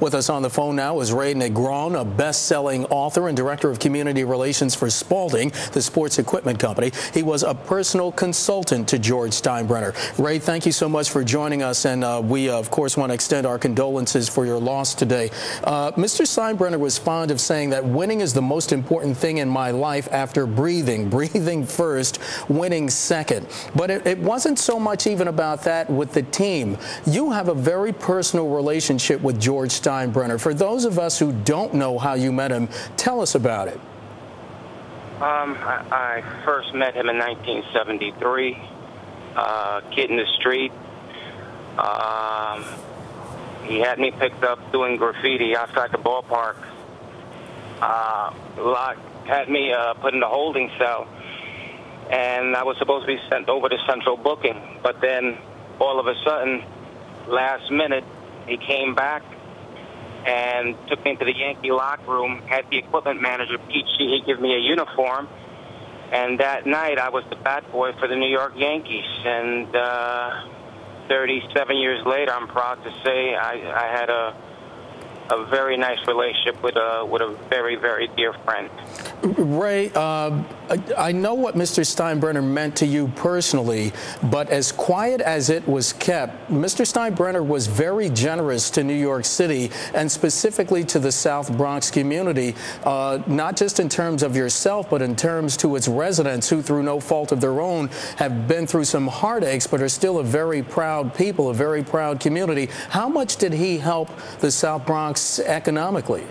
With us on the phone now is Ray Negron, a best-selling author and director of community relations for Spalding, the sports equipment company. He was a personal consultant to George Steinbrenner. Ray, thank you so much for joining us, and we, of course, want to extend our condolences for your loss today. Mr. Steinbrenner was fond of saying that winning is the most important thing in my life after breathing. Breathing first, winning second. But it wasn't so much even about that with the team. You have a very personal relationship with George Steinbrenner. For those of us who don't know how you met him, tell us about it. I first met him in 1973, kid in the street. He had me picked up doing graffiti outside the ballpark. Had me put in a holding cell, and I was supposed to be sent over to central booking. But then, all of a sudden, last minute, he came back and took me into the Yankee locker room, had the equipment manager, Pete Sheehy, give me a uniform. And that night, I was the bat boy for the New York Yankees. And 37 years later, I'm proud to say I had a very nice relationship with a very, very dear friend. Ray, I know what Mr. Steinbrenner meant to you personally, but as quiet as it was kept, Mr. Steinbrenner was very generous to New York City and specifically to the South Bronx community, not just in terms of yourself, but in terms to its residents who, through no fault of their own, have been through some heartaches, but are still a very proud people, a very proud community. How much did he help the South Bronx economically?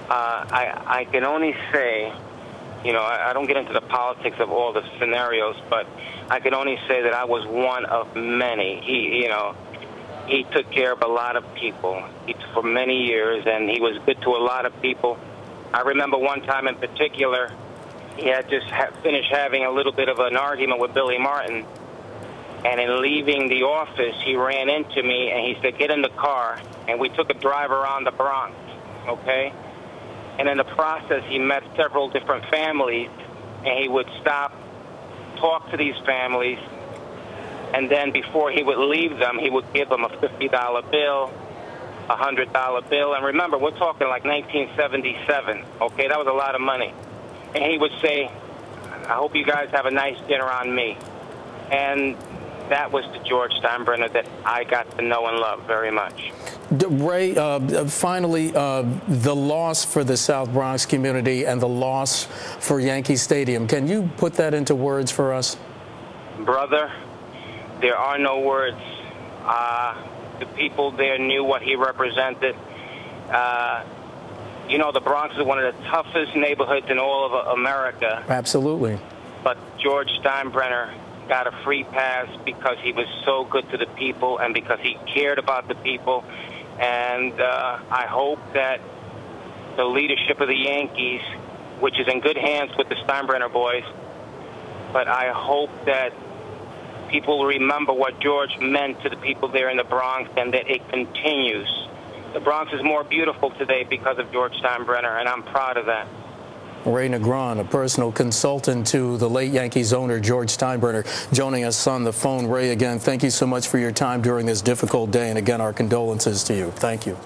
I can only say, you know, I don't get into the politics of all the scenarios, but I can only say that I was one of many. He took care of a lot of people for many years, and he was good to a lot of people. I remember one time in particular, he had just finished having a little bit of an argument with Billy Martin, and in leaving the office, he ran into me, and he said, "Get in the car," and we took a drive around the Bronx, okay? And in the process, he met several different families, and he would stop, talk to these families, and then before he would leave them, he would give them a $50 bill, a $100 bill. And remember, we're talking like 1977, okay? That was a lot of money. And he would say, "I hope you guys have a nice dinner on me." And that was the George Steinbrenner that I got to know and love very much. Ray, finally, the loss for the South Bronx community and the loss for Yankee Stadium. Can you put that into words for us? Brother, there are no words. The people there knew what he represented. You know, the Bronx is one of the toughest neighborhoods in all of America. Absolutely. But George Steinbrenner got a free pass because he was so good to the people and because he cared about the people. And I hope that the leadership of the Yankees, which is in good hands with the Steinbrenner boys, but I hope that people will remember what George meant to the people there in the Bronx and that it continues. The Bronx is more beautiful today because of George Steinbrenner, and I'm proud of that. Ray Negron, a personal consultant to the late Yankees owner George Steinbrenner, joining us on the phone. Ray, again, thank you so much for your time during this difficult day, and again, our condolences to you. Thank you.